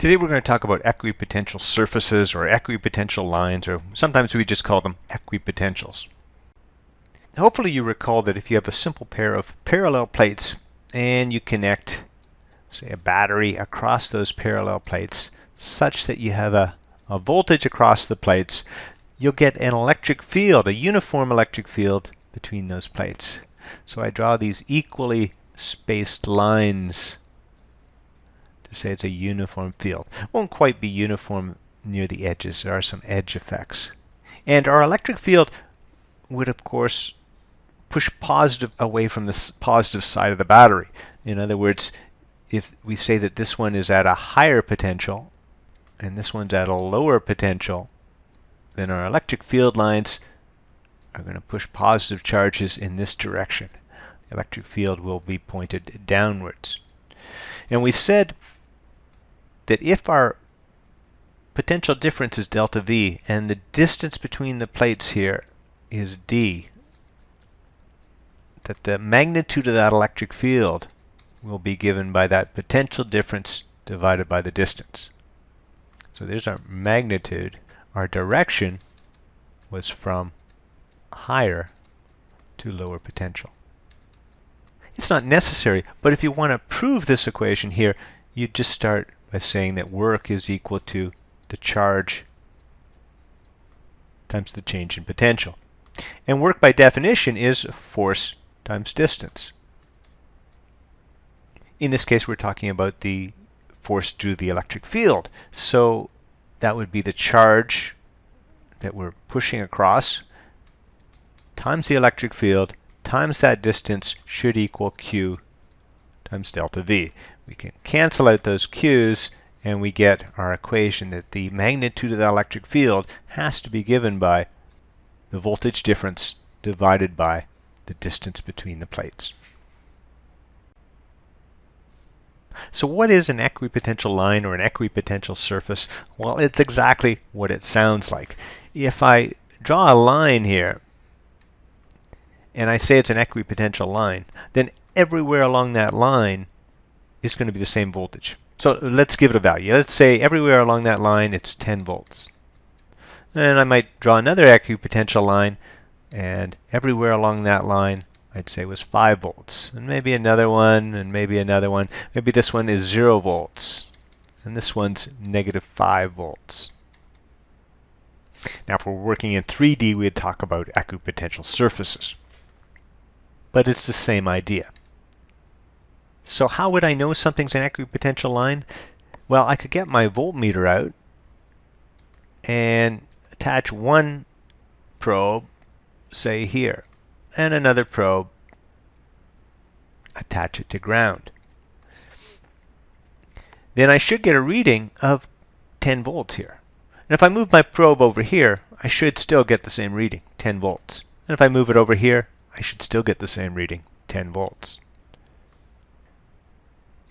Today we're going to talk about equipotential surfaces or equipotential lines, or sometimes we just call them equipotentials. Hopefully you recall that if you have a simple pair of parallel plates and you connect, say, a battery across those parallel plates such that you have a voltage across the plates, you'll get an electric field, a uniform electric field between those plates. So I draw these equally spaced lines to say it's a uniform field. It won't quite be uniform near the edges. There are some edge effects. And our electric field would, of course, push positive away from the positive side of the battery. In other words, if we say that this one is at a higher potential and this one's at a lower potential, then our electric field lines are going to push positive charges in this direction. The electric field will be pointed downwards. And we said that if our potential difference is delta V and the distance between the plates here is d, that the magnitude of that electric field will be given by that potential difference divided by the distance. So there's our magnitude. Our direction was from higher to lower potential. It's not necessary, but if you want to prove this equation here, you just start by saying that work is equal to the charge times the change in potential. And work by definition is force times distance. In this case, we're talking about the force due to the electric field. So that would be the charge that we're pushing across times the electric field times that distance should equal Q times delta V. We can cancel out those Q's and we get our equation that the magnitude of the electric field has to be given by the voltage difference divided by the distance between the plates. So what is an equipotential line or an equipotential surface? Well, it's exactly what it sounds like. If I draw a line here and I say it's an equipotential line, then everywhere along that line is going to be the same voltage. So let's give it a value. Let's say everywhere along that line it's 10 volts. And I might draw another equipotential line, and everywhere along that line I'd say was 5 volts. And maybe another one, and maybe another one. Maybe this one is 0 volts. And this one's negative 5 volts. Now if we're working in 3D, we'd talk about equipotential surfaces. But it's the same idea. So how would I know something's an equipotential line? Well, I could get my voltmeter out and attach one probe, say here, and another probe, attach it to ground. Then I should get a reading of 10 volts here. And if I move my probe over here, I should still get the same reading, 10 volts. And if I move it over here, I should still get the same reading, 10 volts.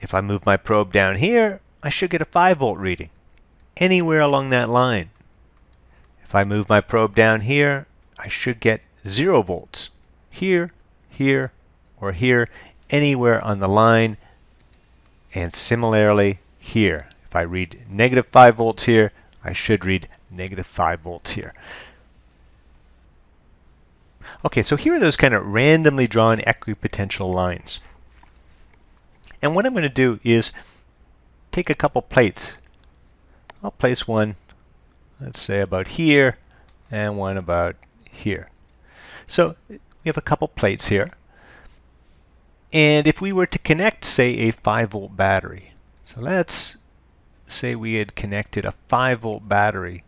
If I move my probe down here, I should get a 5 volt reading, anywhere along that line. If I move my probe down here, I should get 0 volts, here, here, or here, anywhere on the line, and similarly here. If I read negative 5 volts here, I should read negative 5 volts here. Okay, so here are those kind of randomly drawn equipotential lines. And what I'm going to do is take a couple plates. I'll place one, let's say about here, and one about here. So we have a couple plates here. And if we were to connect, say, a 5 volt battery. So let's say we had connected a 5 volt battery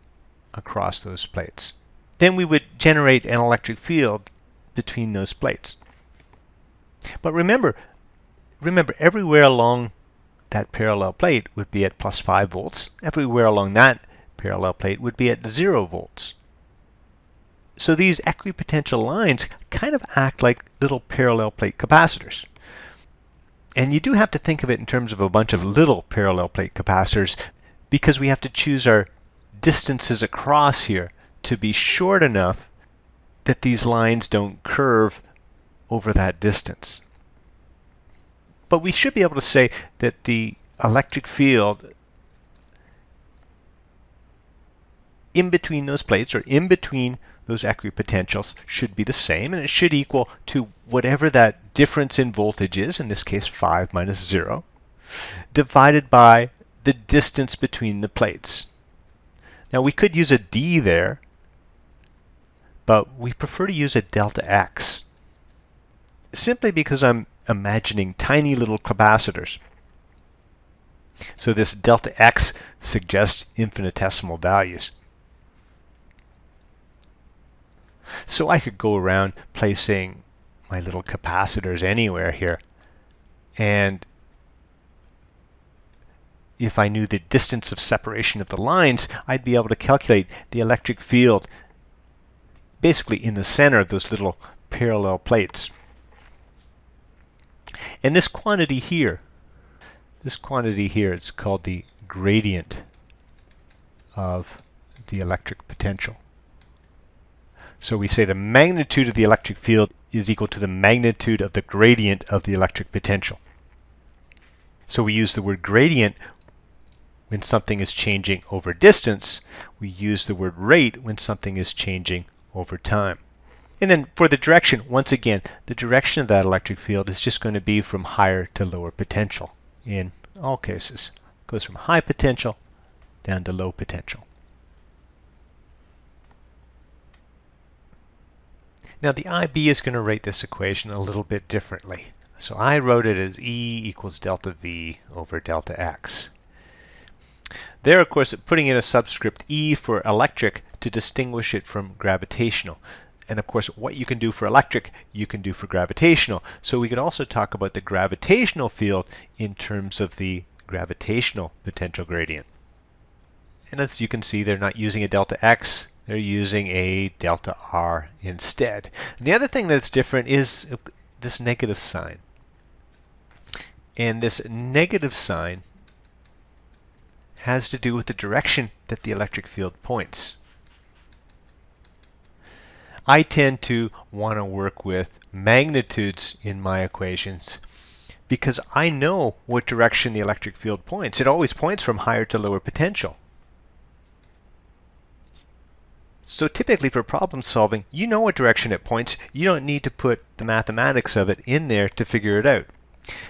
across those plates. Then we would generate an electric field between those plates. But remember, everywhere along that parallel plate would be at plus 5 volts. Everywhere along that parallel plate would be at 0 volts. So these equipotential lines kind of act like little parallel plate capacitors. And you do have to think of it in terms of a bunch of little parallel plate capacitors, because we have to choose our distances across here to be short enough that these lines don't curve over that distance. But we should be able to say that the electric field in between those plates, or in between those equipotentials, should be the same, and it should equal to whatever that difference in voltage is, in this case 5 minus 0, divided by the distance between the plates. Now we could use a D there, but we prefer to use a delta X, simply because I'm imagining tiny little capacitors. So this delta X suggests infinitesimal values. So I could go around placing my little capacitors anywhere here, and if I knew the distance of separation of the lines, I'd be able to calculate the electric field basically in the center of those little parallel plates. And this quantity here, it's called the gradient of the electric potential. So we say the magnitude of the electric field is equal to the magnitude of the gradient of the electric potential. So we use the word gradient when something is changing over distance. We use the word rate when something is changing over time. And then for the direction, once again, the direction of that electric field is just going to be from higher to lower potential in all cases. It goes from high potential down to low potential. Now the IB is going to write this equation a little bit differently. So I wrote it as E equals delta V over delta X. There, of course, putting in a subscript E for electric to distinguish it from gravitational. And of course, what you can do for electric, you can do for gravitational. So we could also talk about the gravitational field in terms of the gravitational potential gradient. And as you can see, they're not using a delta X, they're using a delta R instead. And the other thing that's different is this negative sign. And this negative sign has to do with the direction that the electric field points. I tend to want to work with magnitudes in my equations because I know what direction the electric field points. It always points from higher to lower potential. So typically for problem solving, you know what direction it points. You don't need to put the mathematics of it in there to figure it out.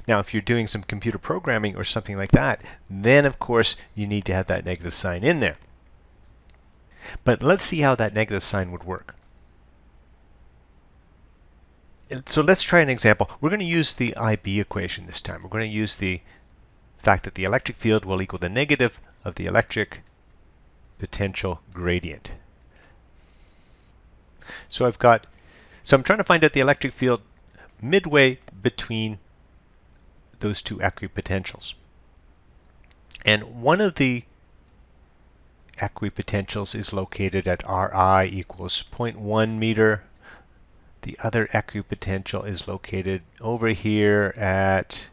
Now if you're doing some computer programming or something like that, then of course you need to have that negative sign in there. But let's see how that negative sign would work. So let's try an example. We're going to use the IB equation this time. We're going to use the fact that the electric field will equal the negative of the electric potential gradient. So I'm trying to find out the electric field midway between those two equipotentials. And one of the equipotentials is located at Ri equals 0.1 meter. The other equipotential is located over here at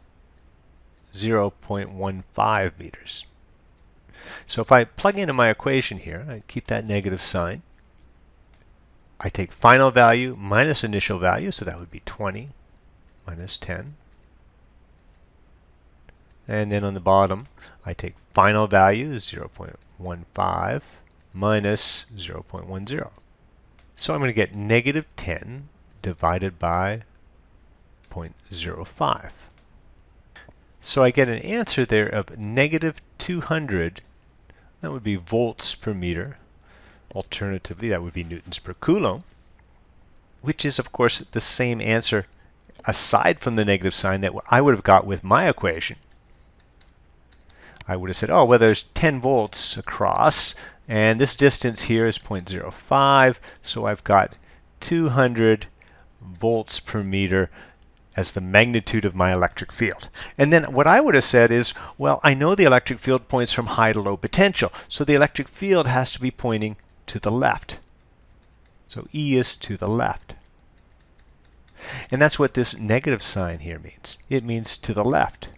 0.15 meters. So if I plug into my equation here, I keep that negative sign. I take final value minus initial value, so that would be 20 minus 10. And then on the bottom, I take final value, 0.15 minus 0.10. So I'm going to get negative 10 divided by 0.05. So I get an answer there of negative 200. That would be volts per meter. Alternatively, that would be newtons per coulomb, which is, of course, the same answer aside from the negative sign that I would have got with my equation. I would have said, oh, well, there's 10 volts across, and this distance here is 0.05, so I've got 200 volts per meter as the magnitude of my electric field. And then what I would have said is, well, I know the electric field points from high to low potential, so the electric field has to be pointing to the left. So E is to the left. And that's what this negative sign here means. It means to the left.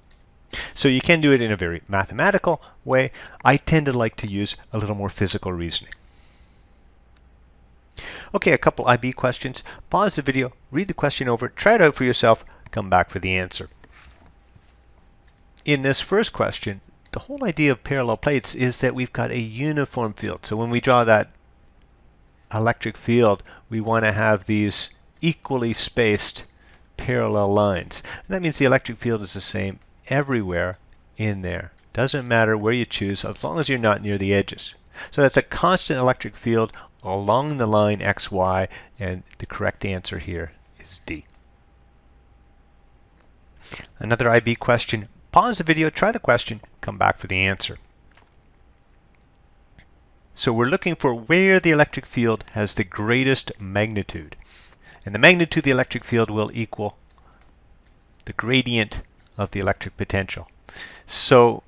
So you can do it in a very mathematical way. I tend to like to use a little more physical reasoning. Okay, a couple IB questions. Pause the video, read the question over, try it out for yourself, come back for the answer. In this first question, the whole idea of parallel plates is that we've got a uniform field. So when we draw that electric field, we want to have these equally spaced parallel lines. And that means the electric field is the same everywhere in there. Doesn't matter where you choose, as long as you're not near the edges. So that's a constant electric field along the line xy, and the correct answer here is D. Another IB question. Pause the video, try the question, come back for the answer. So we're looking for where the electric field has the greatest magnitude. And the magnitude of the electric field will equal the gradient of the electric potential. So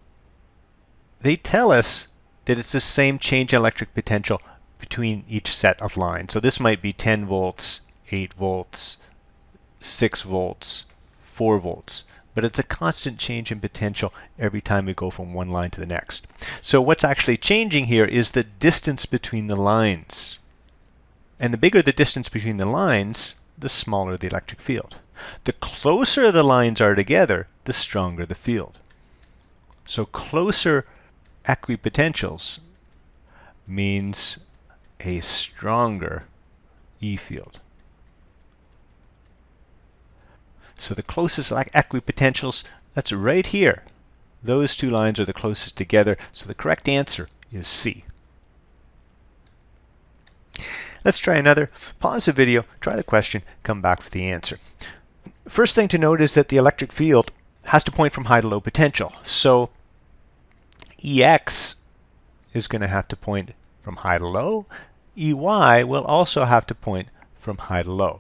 they tell us that it's the same change in electric potential between each set of lines. So this might be 10 volts, 8 volts, 6 volts, 4 volts. But it's a constant change in potential every time we go from one line to the next. So what's actually changing here is the distance between the lines. And the bigger the distance between the lines, the smaller the electric field. The closer the lines are together, the stronger the field. So closer equipotentials means a stronger E field. So the closest equipotentials, that's right here. Those two lines are the closest together, so the correct answer is C. Let's try another. Pause the video, try the question, come back for the answer. First thing to note is that the electric field has to point from high to low potential. So EX is going to have to point from high to low. EY will also have to point from high to low.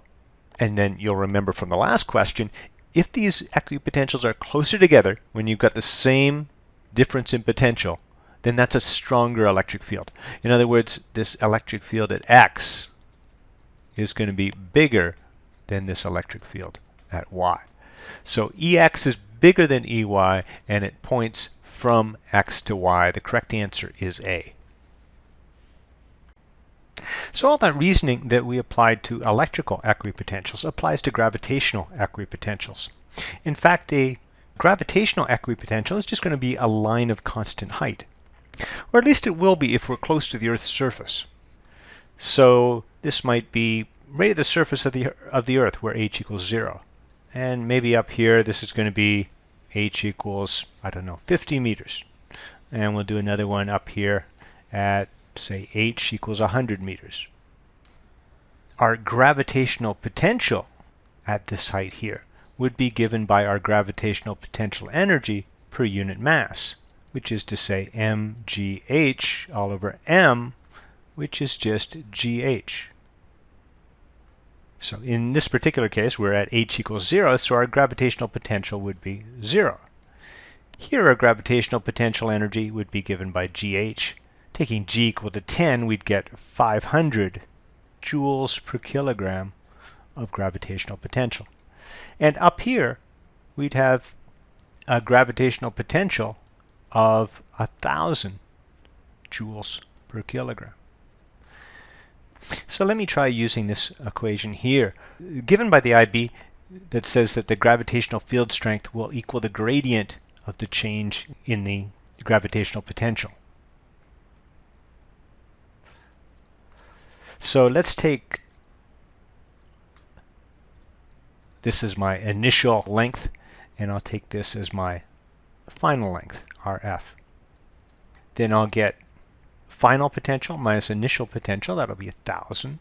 And then you'll remember from the last question, if these equipotentials are closer together, when you've got the same difference in potential, then that's a stronger electric field. In other words, this electric field at X is going to be bigger than this electric field at Y. So EX is bigger than EY, and it points from X to Y. The correct answer is A. So all that reasoning that we applied to electrical equipotentials applies to gravitational equipotentials. In fact, a gravitational equipotential is just going to be a line of constant height. Or at least it will be if we're close to the Earth's surface. So this might be right at the surface of the Earth where h equals 0. And maybe up here this is going to be h equals, I don't know, 50 meters. And we'll do another one up here at, say, h equals 100 meters. Our gravitational potential at this height here would be given by our gravitational potential energy per unit mass, which is to say mgh all over m, which is just gh. So in this particular case, we're at h equals 0, so our gravitational potential would be 0. Here our gravitational potential energy would be given by gh. Taking g equal to 10, we'd get 500 joules per kilogram of gravitational potential. And up here, we'd have a gravitational potential of 1,000 joules per kilogram. So let me try using this equation here, given by the IB, that says that the gravitational field strength will equal the gradient of the change in the gravitational potential. So let's take this as my initial length, and I'll take this as my final length, RF. Then I'll get final potential minus initial potential, that'll be 1,000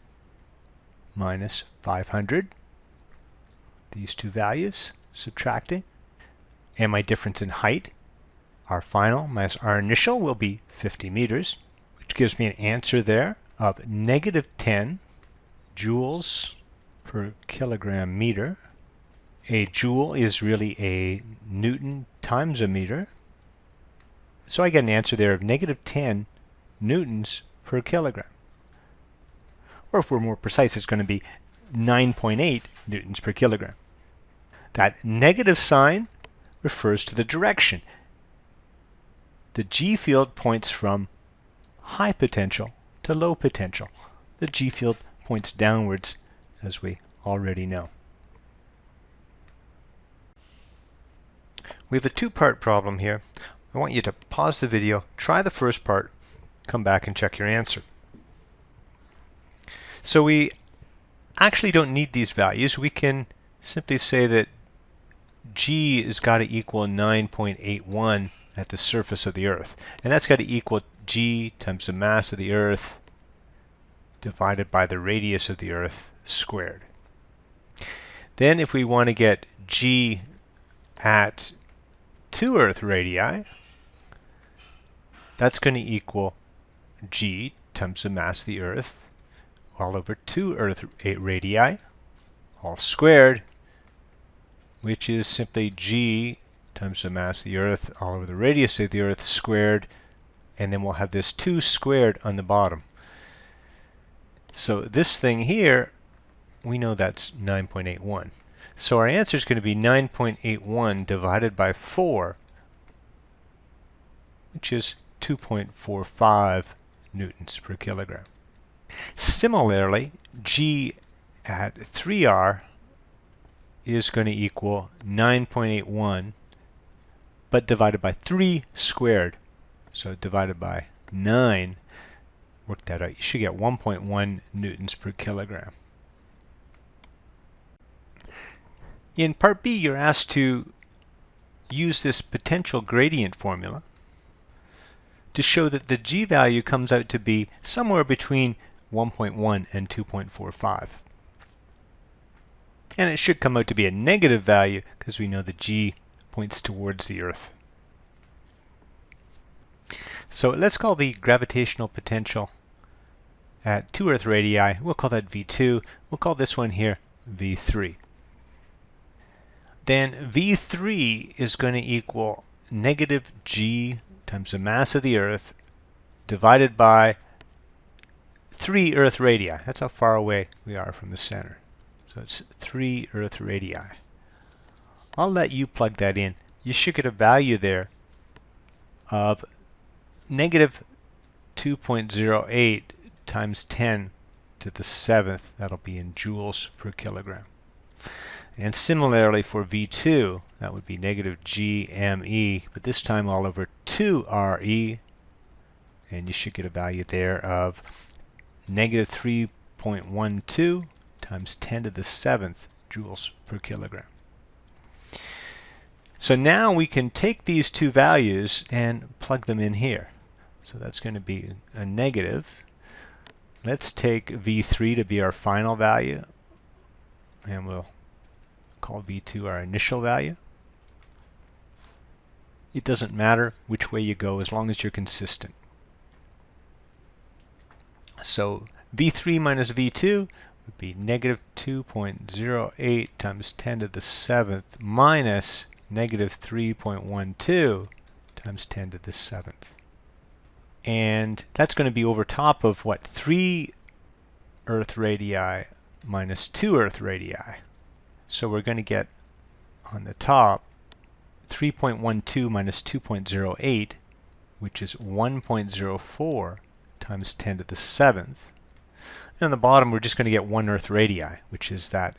minus 500. These two values, subtracting. And my difference in height, our final minus our initial, will be 50 meters, which gives me an answer there of negative 10 joules per kilogram meter. A joule is really a Newton times a meter. So I get an answer there of negative 10 newtons per kilogram. Or if we're more precise, it's going to be 9.8 newtons per kilogram. That negative sign refers to the direction. The G field points from high potential to low potential. The G field points downwards, as we already know. We have a two-part problem here. I want you to pause the video, try the first part, come back and check your answer. So we actually don't need these values. We can simply say that G has got to equal 9.81 at the surface of the Earth. And that's got to equal G times the mass of the Earth divided by the radius of the Earth squared. Then if we want to get G at 2 Earth radii, that's going to equal G times the mass of the Earth all over 2 Earth radii, all squared, which is simply G times the mass of the Earth all over the radius of the Earth squared, and then we'll have this 2 squared on the bottom. So this thing here, we know that's 9.81. So our answer is going to be 9.81 divided by 4, which is 2.45 newtons per kilogram. Similarly, G at 3R is going to equal 9.81, but divided by 3 squared. So divided by 9, work that out, you should get 1.1 newtons per kilogram. In part B, you're asked to use this potential gradient formula to show that the G value comes out to be somewhere between 1.1 and 2.45. And it should come out to be a negative value because we know the G points towards the Earth. So let's call the gravitational potential at 2 Earth radii, we'll call that V2. We'll call this one here V3. Then V3 is going to equal negative G times the mass of the Earth divided by 3 Earth radii. That's how far away we are from the center. So it's 3 Earth radii. I'll let you plug that in. You should get a value there of negative 2.08 times 10 to the 7th. That'll be in joules per kilogram. And similarly for V2, that would be negative GME, but this time all over 2RE. And you should get a value there of negative 3.12 times 10 to the 7th joules per kilogram. So now we can take these two values and plug them in here. So that's going to be a negative. Let's take V3 to be our final value, and we'll call V2 our initial value. It doesn't matter which way you go as long as you're consistent. So V3 minus V2 would be negative 2.08 times 10 to the 7th minus negative 3.12 times 10 to the 7th. And that's going to be over top of what? 3 Earth radii minus 2 Earth radii. So we're going to get on the top 3.12 minus 2.08, which is 1.04 times 10 to the 7th. And on the bottom, we're just going to get 1 Earth radii, which is that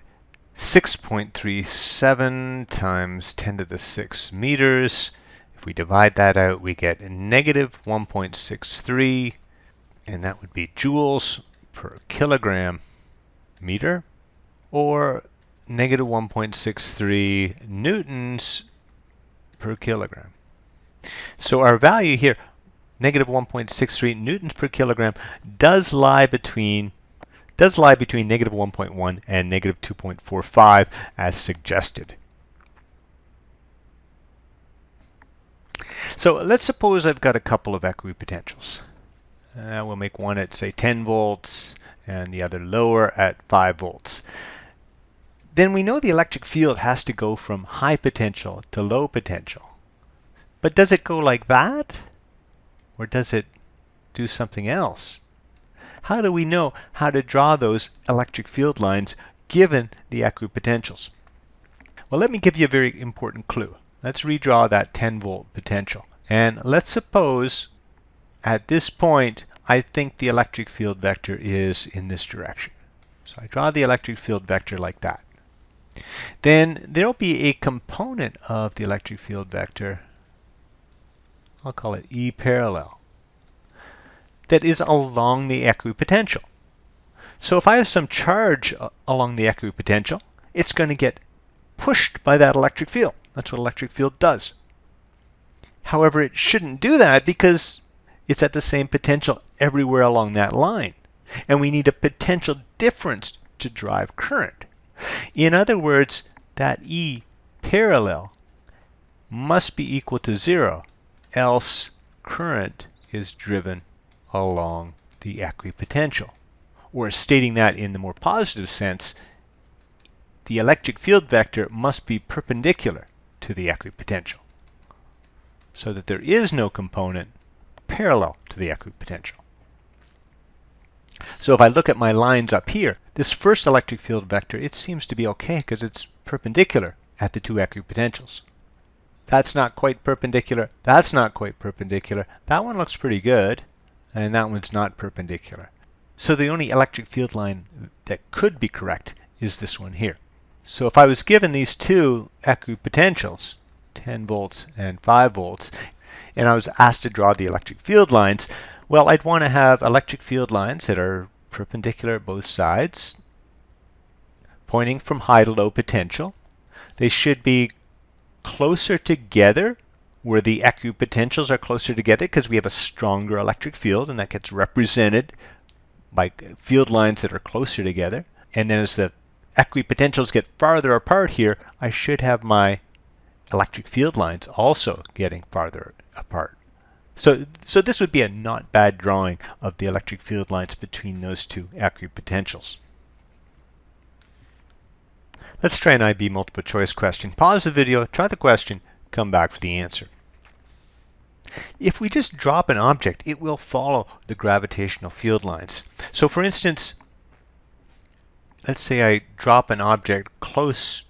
6.37 times 10 to the 6 meters. If we divide that out, we get negative 1.63, and that would be joules per kilogram meter, or negative 1.63 newtons per kilogram. So our value here, negative 1.63 newtons per kilogram, does lie between negative 1.1 and negative 2.45 as suggested. So let's suppose I've got a couple of equipotentials. We'll make one at, say, 10 volts and the other lower at 5 volts. Then we know the electric field has to go from high potential to low potential. But does it go like that? Or does it do something else? How do we know how to draw those electric field lines given the equipotentials? Well, let me give you a very important clue. Let's redraw that 10 volt potential. And let's suppose at this point I think the electric field vector is in this direction. So I draw the electric field vector like that. Then there will be a component of the electric field vector I'll call it E parallel, that is along the equipotential. So if I have some charge along the equipotential, it's going to get pushed by that electric field. That's what electric field does. However, it shouldn't do that because it's at the same potential everywhere along that line. And we need a potential difference to drive current. In other words, that E parallel must be equal to 0, else current is driven along the equipotential. Or stating that in the more positive sense, the electric field vector must be perpendicular to the equipotential, so that there is no component parallel to the equipotential. So if I look at my lines up here, this first electric field vector, it seems to be okay because it's perpendicular at the two equipotentials. That's not quite perpendicular. That's not quite perpendicular. That one looks pretty good, and that one's not perpendicular. So the only electric field line that could be correct is this one here. So if I was given these two equipotentials, 10 volts and 5 volts, and I was asked to draw the electric field lines, well, I'd want to have electric field lines that are perpendicular at both sides, pointing from high to low potential. They should be closer together, where the equipotentials are closer together, because we have a stronger electric field, and that gets represented by field lines that are closer together. And then as the equipotentials get farther apart here, I should have my electric field lines also getting farther apart. So this would be a not bad drawing of the electric field lines between those two equipotentials. Let's try an IB multiple choice question. Pause the video, try the question, come back for the answer. If we just drop an object, it will follow the gravitational field lines. So for instance, let's say I drop an object close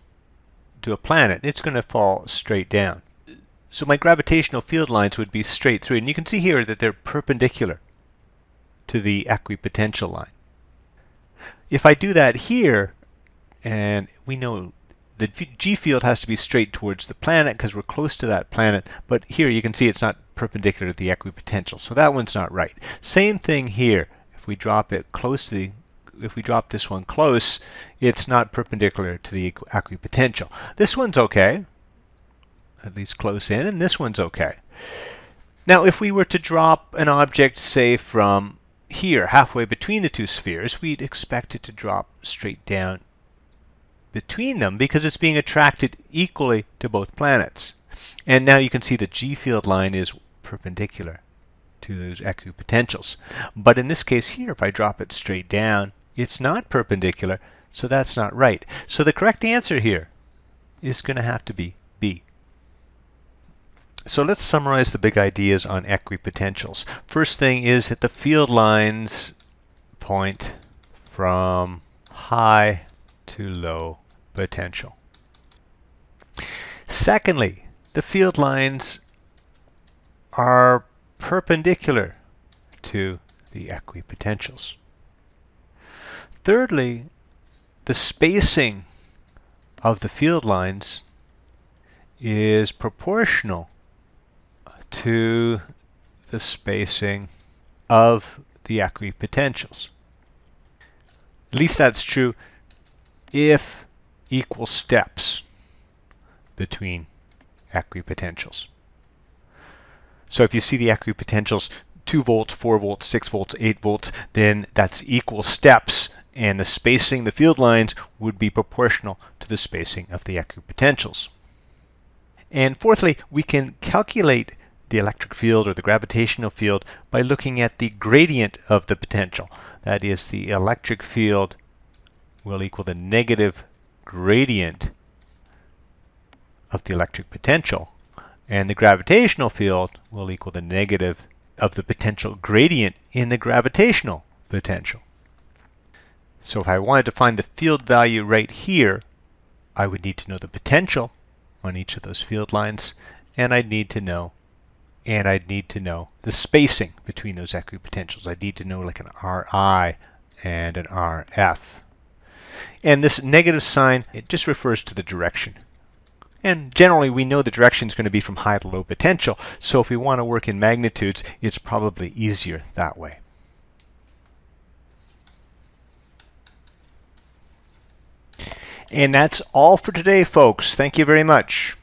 to a planet. It's going to fall straight down. So my gravitational field lines would be straight through. And you can see here that they're perpendicular to the equipotential line. If I do that here, and we know the G field has to be straight towards the planet because we're close to that planet, but here you can see it's not perpendicular to the equipotential, so that one's not right. Same thing here. If we drop it close to the, if we drop this one close, it's not perpendicular to the equipotential. This one's okay, at least close in, and this one's okay. Now if we were to drop an object, say from here, halfway between the two spheres, we'd expect it to drop straight down between them because it's being attracted equally to both planets. And now you can see the G field line is perpendicular to those equipotentials. But in this case here, if I drop it straight down, it's not perpendicular, so that's not right. So the correct answer here is going to have to be B. So let's summarize the big ideas on equipotentials. First thing is that the field lines point from high to low potential. Secondly, the field lines are perpendicular to the equipotentials. Thirdly, the spacing of the field lines is proportional to the spacing of the equipotentials. At least that's true if equal steps between equipotentials. So if you see the equipotentials 2 volts, 4 volts, 6 volts, 8 volts, then that's equal steps, and the spacing, the field lines, would be proportional to the spacing of the equipotentials. And fourthly, we can calculate the electric field or the gravitational field by looking at the gradient of the potential. That is, the electric field will equal the negative gradient of the electric potential, and the gravitational field will equal the negative of the potential gradient in the gravitational potential. So if I wanted to find the field value right here, I would need to know the potential on each of those field lines, and I'd need to know the spacing between those equipotentials. I'd need to know like an Ri and an Rf. And this negative sign, it just refers to the direction. And generally we know the direction is going to be from high to low potential, so if we want to work in magnitudes, it's probably easier that way. And that's all for today, folks. Thank you very much.